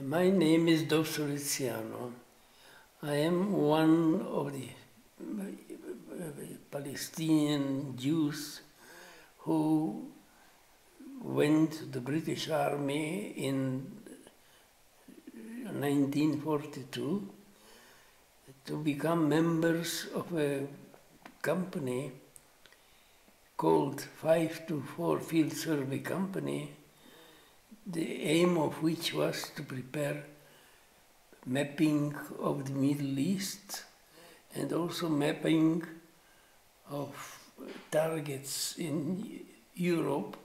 My name is Dr. Sulitzeanu. I am one of the Palestinian Jews who went to the British Army in 1942 to become members of a company called 524 Field Survey Company, the aim of which was to prepare mapping of the Middle East and also mapping of targets in Europe,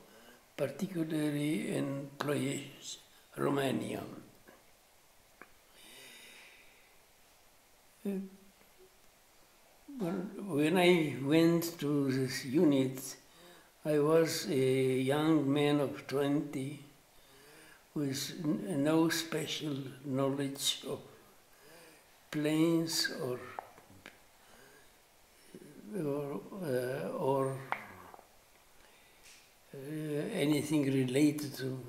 particularly in Romania. When I went to this unit, I was a young man of 20 with no special knowledge of planes or anything related to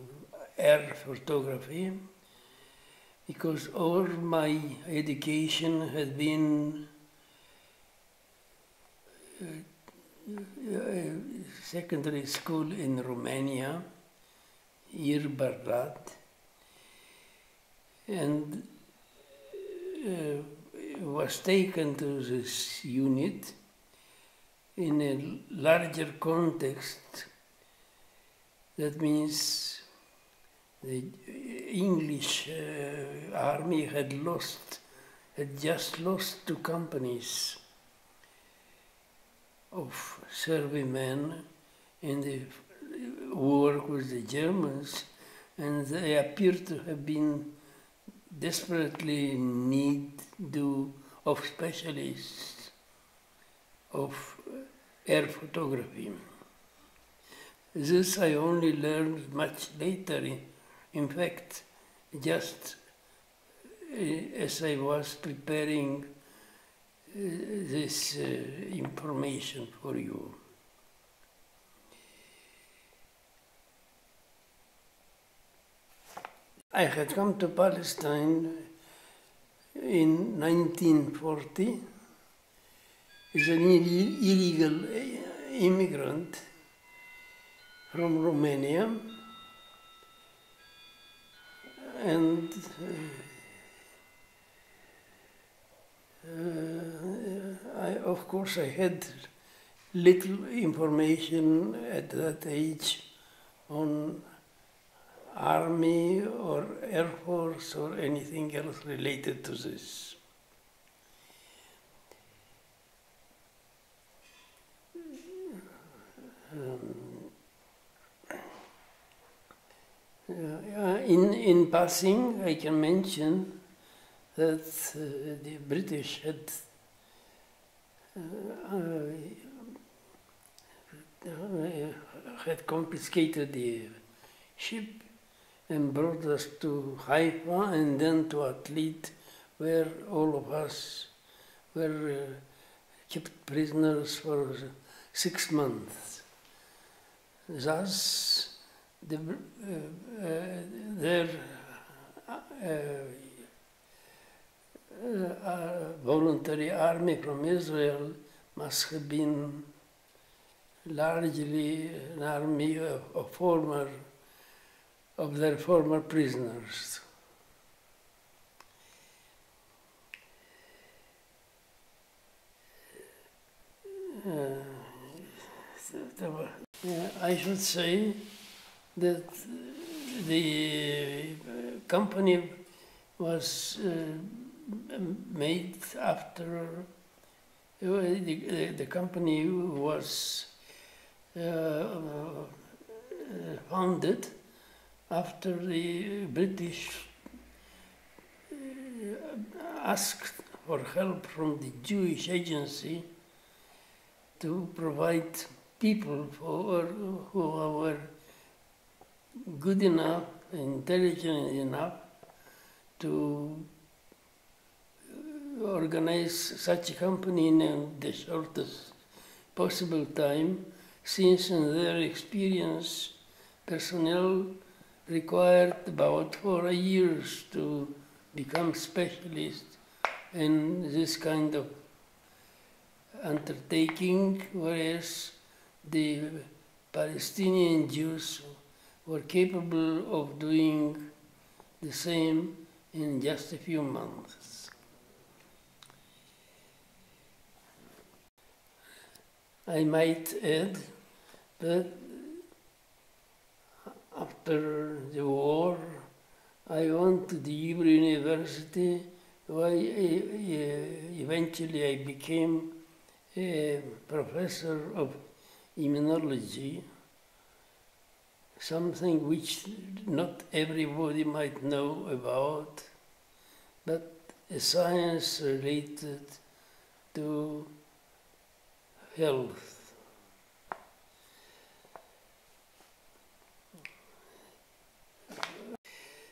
air photography, because all my education had been secondary school in Romania, near Berlad, and was taken to this unit in a larger context. That means the English army had just lost 2 companies of surveymen in the war with the Germans, and they appear to have been desperately in need of specialists of air photography. This I only learned much later, in fact, just as I was preparing this information for you. I had come to Palestine in 1940 as an illegal immigrant from Romania, and of course I had little information at that age on Army or Air Force or anything else related to this. In passing, I can mention that the British had confiscated the ship and brought us to Haifa and then to Yalied, where all of us were kept prisoners for 6 months. Thus, their voluntary army from Israel must have been largely an army of their former prisoners. I should say that the company was made after the company was founded after the British asked for help from the Jewish agency to provide people who were good enough, intelligent enough to organize such a company in the shortest possible time, since in their experience personnel required about 4 years to become specialist in this kind of undertaking, whereas the Palestinian Jews were capable of doing the same in just a few months. I might add that after the war, I went to the Hebrew University, where eventually I became a professor of immunology, something which not everybody might know about, but a science related to health.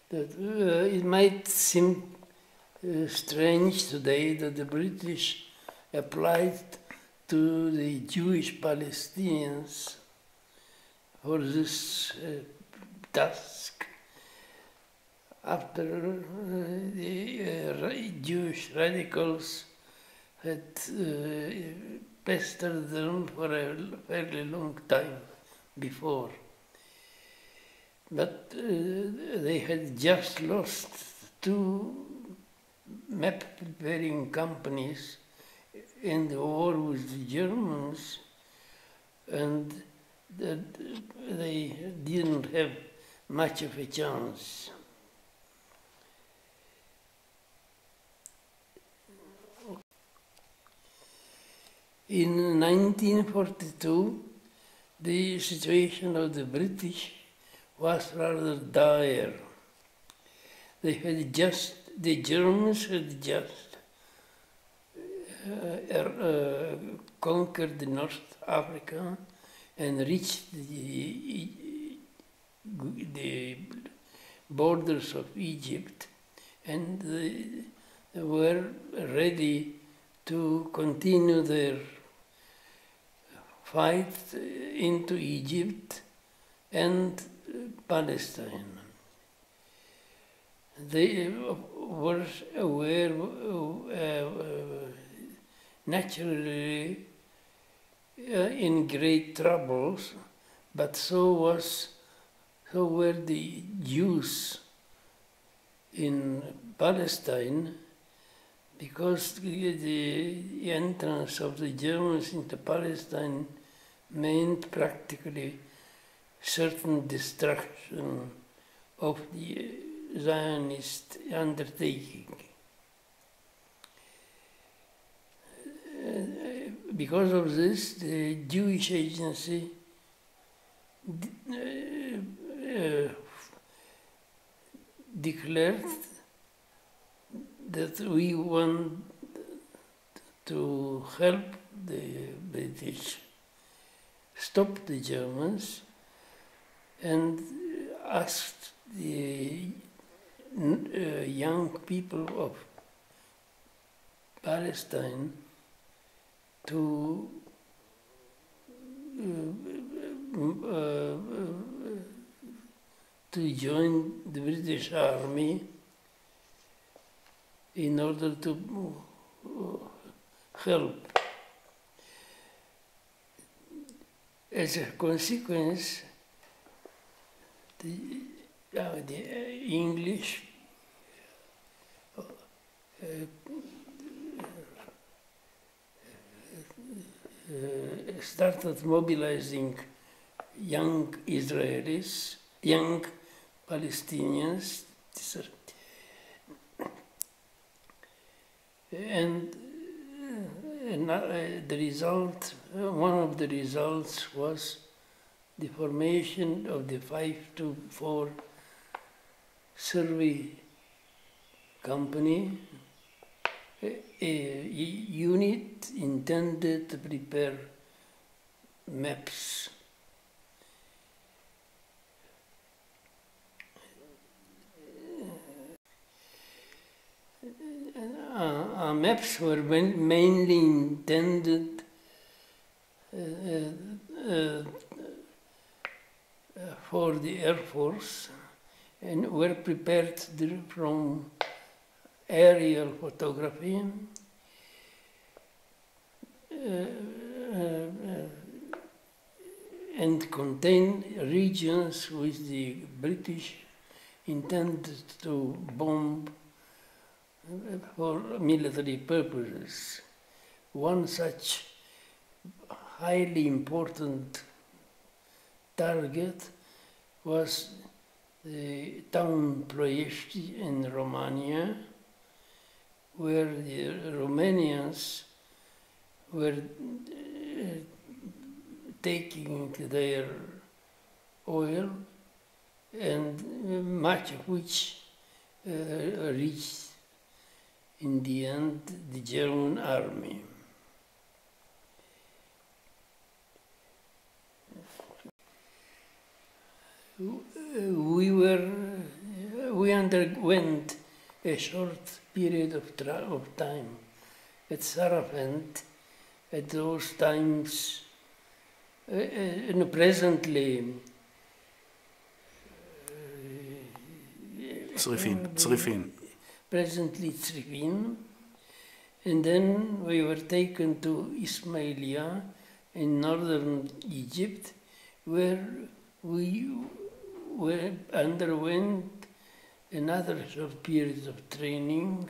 That it might seem strange today that the British applied to the Jewish Palestinians for this task after the Jewish radicals had pestered them for a fairly long time before. But they had just lost 2 map preparing companies in the war with the Germans, and that they didn't have much of a chance. In 1942, the situation of the British was rather dire. The Germans had just conquered North Africa and reached the borders of Egypt, and they were ready to continue their fight into Egypt and Palestine. They were aware, naturally in great troubles, but so were the Jews in Palestine, because the entrance of the Germans into Palestine meant practically certain destruction of the Zionist undertaking. Because of this, the Jewish Agency declared that we want to help the British stop the Germans, and asked the young people of Palestine to join the British Army in order to help. As a consequence, the English started mobilizing young Israelis, young Palestinians, and the result, one of the results was the formation of the 524 survey company, a unit intended to prepare maps. Maps were mainly intended for the Air Force, and were prepared from aerial photography. And contain regions which the British intended to bomb for military purposes. One such highly important target was the town Ploiești in Romania, where the Romanians were taking their oil, and much of which reached in the end the German army. We underwent a short period of time at Sarafent. At those times, presently, presently Tsrifin, and then we were taken to Ismailia in northern Egypt, where we underwent another short period of training.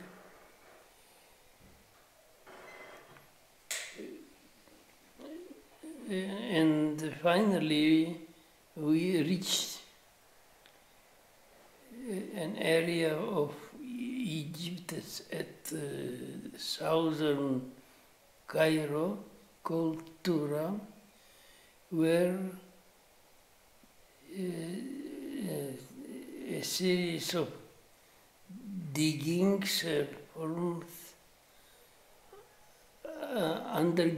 And finally, we reached an area of Egypt at southern Cairo called Tura, where a series of diggings formed under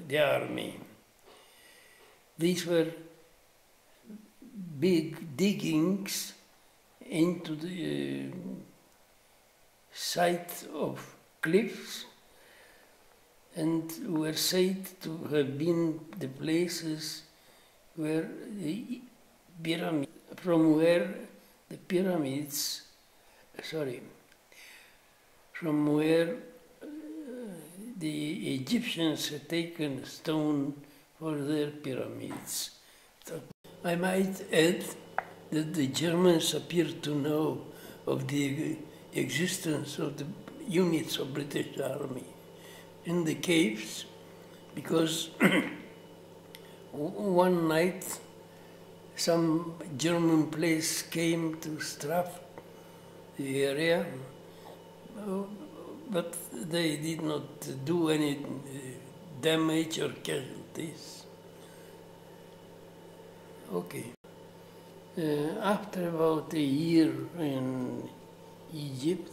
the army. These were big diggings into the site of cliffs, and were said to have been the places where the pyramid, from where the Egyptians had taken stone for their pyramids. So I might add that the Germans appeared to know of the existence of the units of British Army in the caves, because one night some German planes came to strafe the area, but they did not do any damage or casualties. Okay. After about a year in Egypt,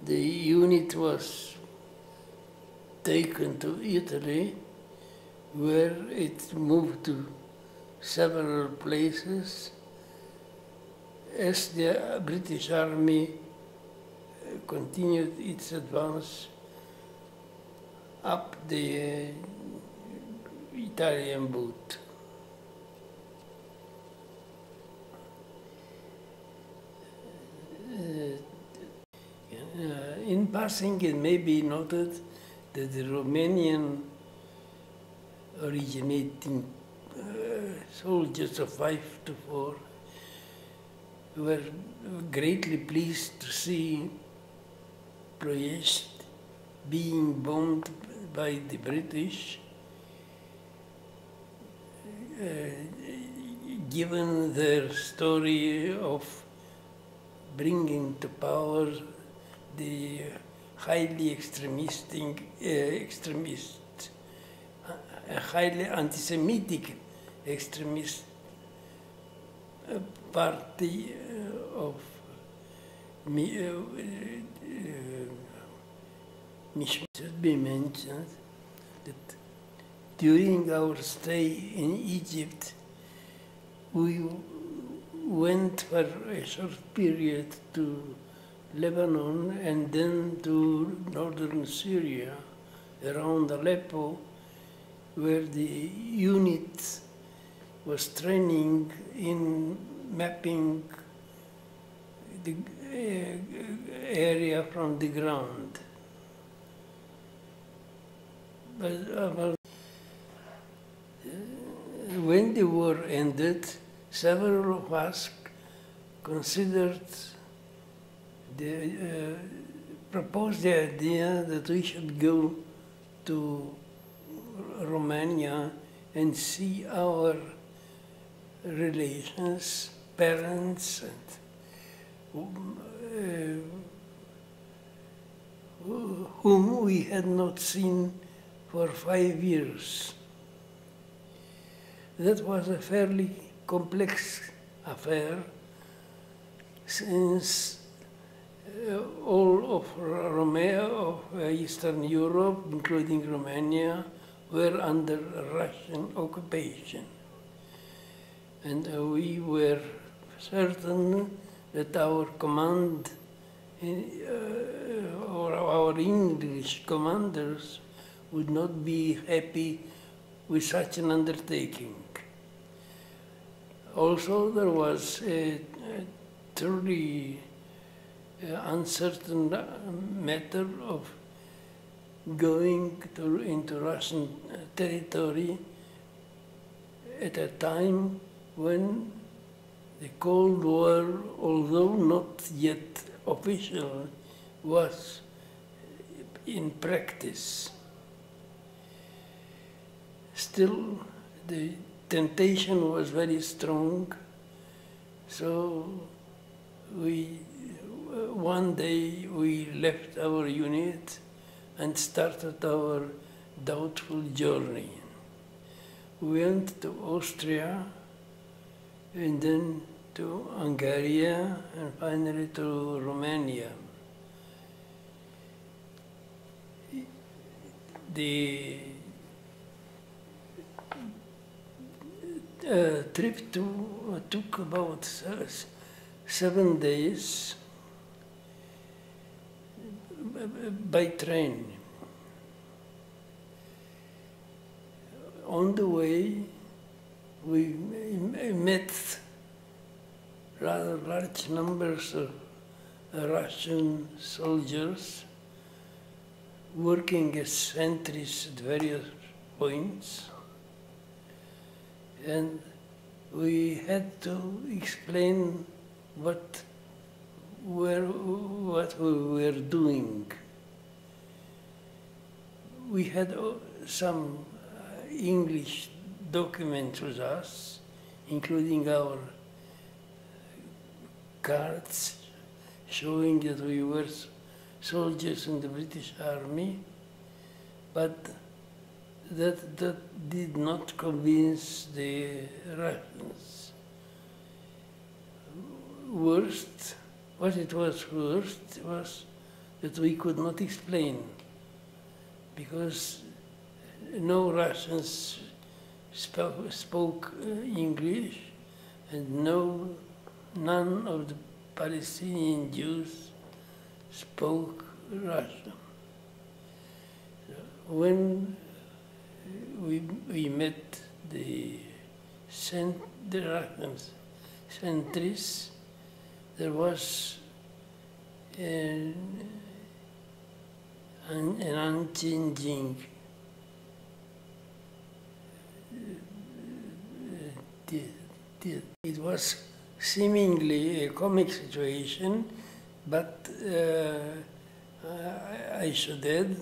the unit was taken to Italy, where it moved to several places as the British Army continued its advance up the Italian boot. In passing, it may be noted that the Romanian originating soldiers of 5 to 4 were greatly pleased to see Ploiești being bombed by the British, given their story of bringing to power the highly highly anti-Semitic extremist party of It should be mentioned that during our stay in Egypt, we went for a short period to Lebanon and then to northern Syria, around Aleppo, where the unit was training in mapping the area from the ground. But when the war ended, several of us considered proposed the idea that we should go to Romania and see our relations, parents, and whom we had not seen for 5 years. That was a fairly complex affair, since all of Romania, of Eastern Europe, including Romania, were under Russian occupation. And we were certain that our command, or our English commanders, would not be happy with such an undertaking. Also, there was a truly uncertain matter of going into Russian territory at a time when the Cold War, although not yet official, was in practice. Still, the temptation was very strong, so one day we left our unit and started our doubtful journey. We went to Austria, and then to Hungary, and finally to Romania. The trip took about 7 days by train. On the way, we met rather large numbers of Russian soldiers working as sentries at various points. And we had to explain what we were doing. We had some English documents with us, including our cards showing that we were soldiers in the British Army, but that did not convince the Russians. What it was worst was that we could not explain, because no Russians spoke English, and none of the Palestinian Jews spoke Russian. When we met the Russian sentries, there was an unchanging it was seemingly a comic situation, but I should add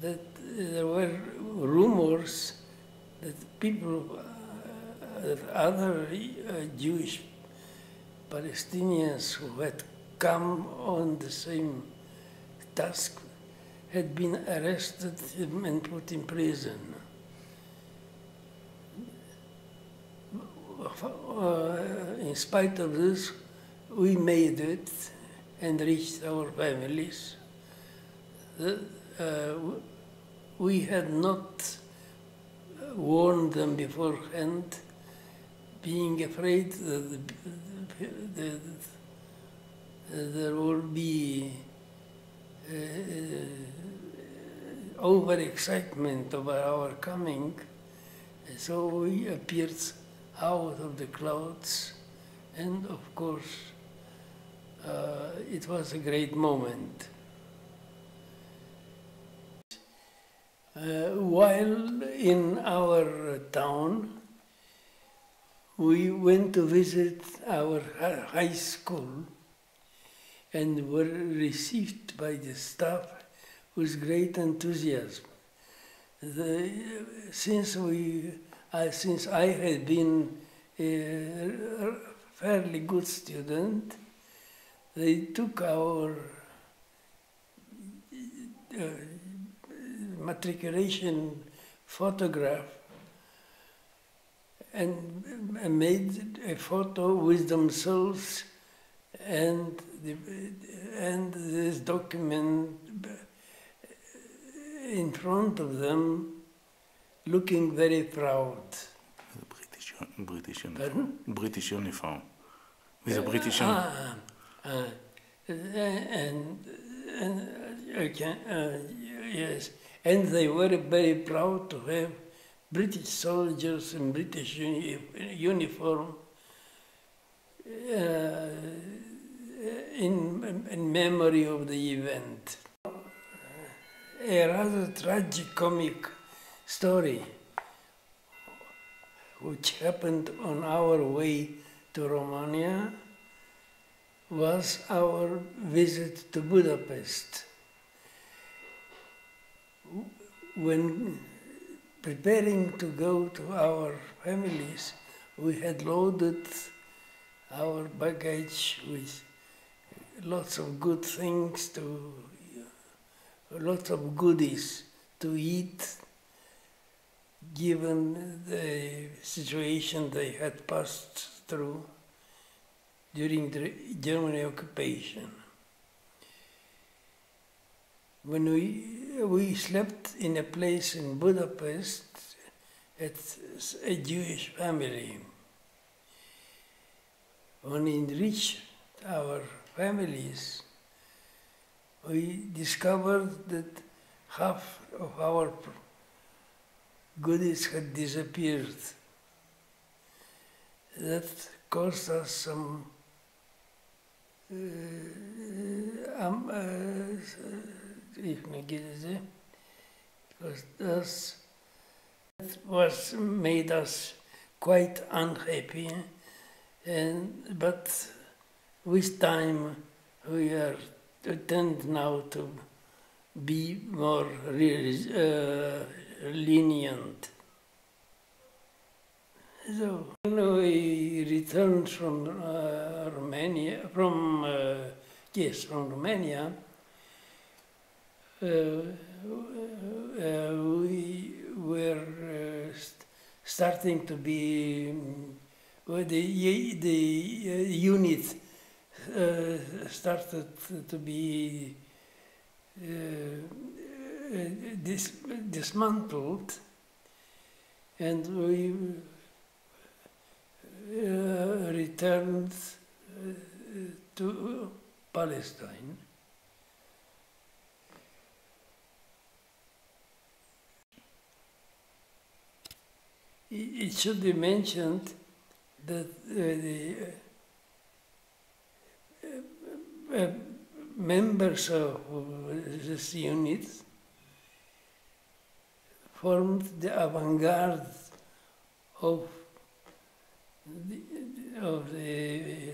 that there were rumors that that other Jewish Palestinians who had come on the same task had been arrested and put in prison. In spite of this, we made it and reached our families. We had not warned them beforehand, being afraid that there would be overexcitement over our coming. So we appeared out of the clouds And of course, it was a great moment. While in our town, we went to visit our high school and were received by the staff with great enthusiasm. Since I had been a fairly good student, they took our matriculation photograph and made a photo with themselves and this document in front of them, looking very proud. British uniform. With a British yes, and they were very proud to have British soldiers in British uniform in memory of the event. A rather tragicomic story which happened on our way to Romania was our visit to Budapest. When preparing to go to our families, we had loaded our baggage with lots of good things lots of goodies to eat, given the situation they had passed through during the German occupation. When we slept in a place in Budapest at a Jewish family. When we reached our families, we discovered that half of our goodies had disappeared. That caused us some made us quite unhappy, but with time we tend now to be more lenient. So when we returned from Romania, from Romania, we were starting to be, the unit started to be dismantled, and we returned to Palestine. It should be mentioned that the members of this unit formed the avant-garde of the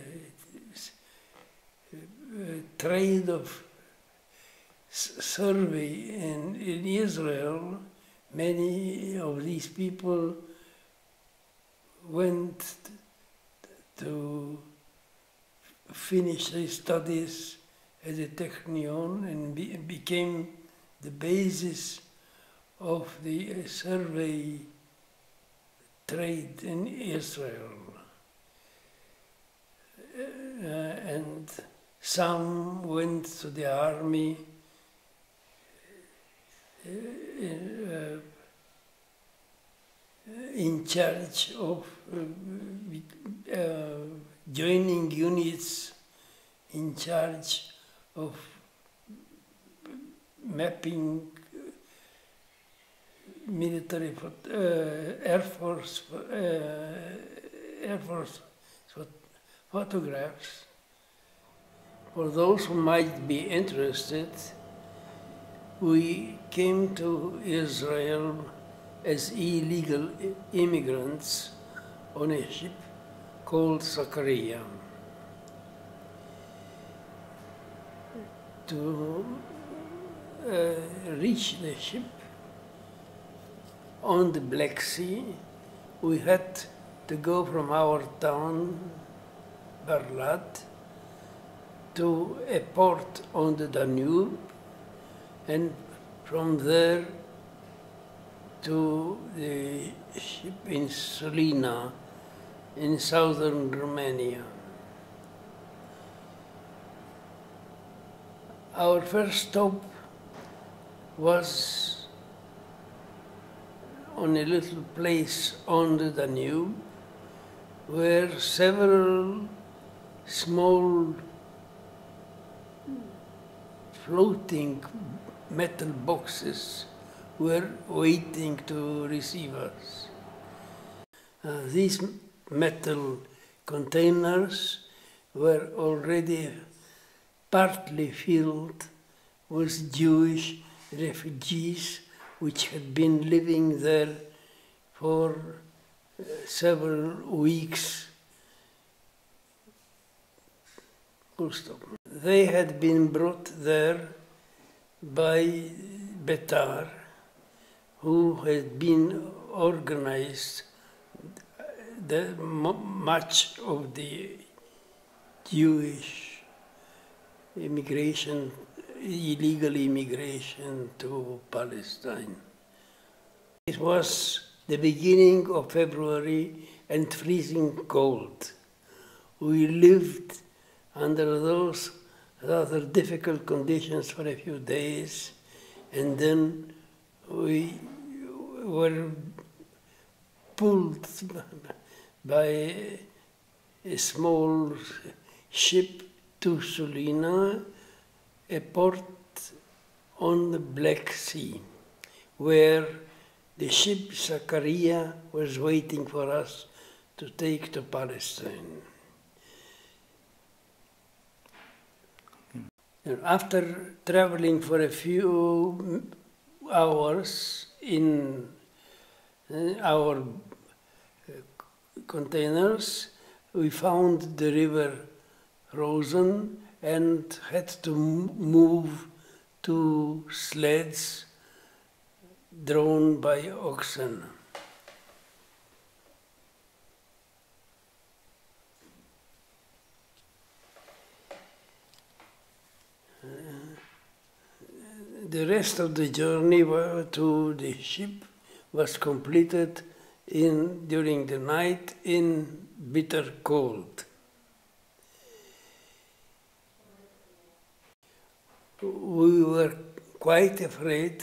trade of survey in Israel. Many of these people went to finish their studies at the Technion and became the basis of the survey trade in Israel. And some went to the army, in charge of joining units, in charge of mapping military Air Force photographs. For those who might be interested, we came to Israel as illegal immigrants on a ship called Sakaria. To reach the ship on the Black Sea, we had to go from our town, Berlad, to a port on the Danube, and from there to the ship in Sulina in southern Romania. Our first stop was on a little place on the Danube where several small floating metal boxes were waiting to receive us. These metal containers were already partly filled with Jewish refugees which had been living there for several weeks. They had been brought there by Beytar, who had been organized much of the Jewish immigration, illegal immigration to Palestine. It was the beginning of February and freezing cold. We lived under those rather difficult conditions for a few days, and then we were pulled by a small ship to Sulina, a port on the Black Sea, where the ship Sakaria was waiting for us to take to Palestine. And after traveling for a few hours in our containers, we found the river frozen and had to move to sleds drawn by oxen. The rest of the journey to the ship was completed during the night in bitter cold. We were quite afraid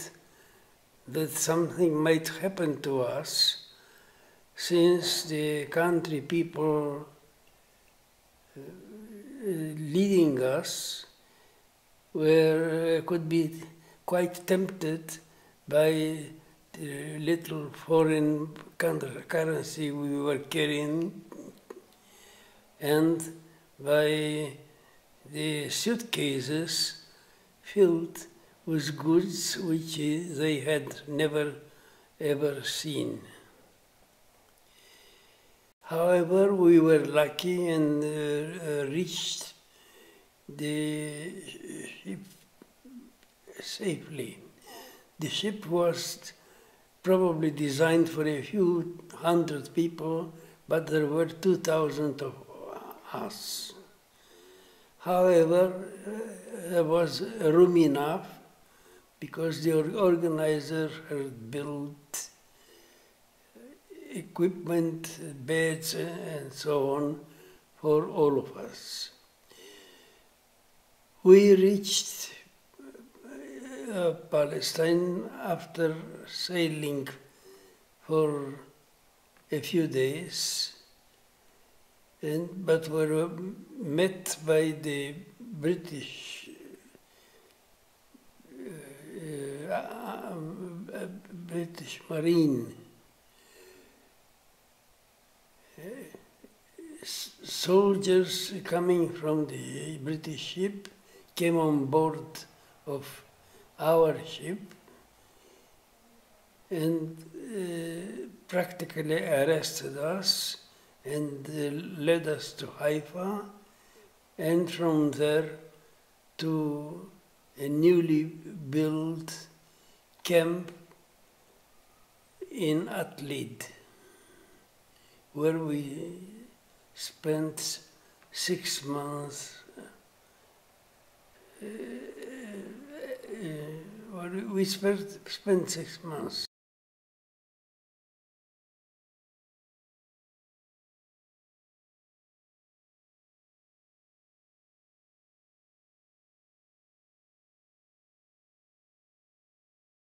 that something might happen to us, since the country people leading us could be quite tempted by the little foreign currency we were carrying and by the suitcases filled with goods which they had never ever seen. However, we were lucky and reached the ship safely. The ship was probably designed for a few hundred people, but there were 2,000 of us. However, there was room enough because the organizer had built equipment, beds, and so on for all of us. We reached Palestine after sailing for a few days, but were met by the British Marine. soldiers coming from the British ship came on board of our ship and practically arrested us and led us to Haifa, and from there to a newly built camp in Yelid, where we spent 6 months. We spent 6 months.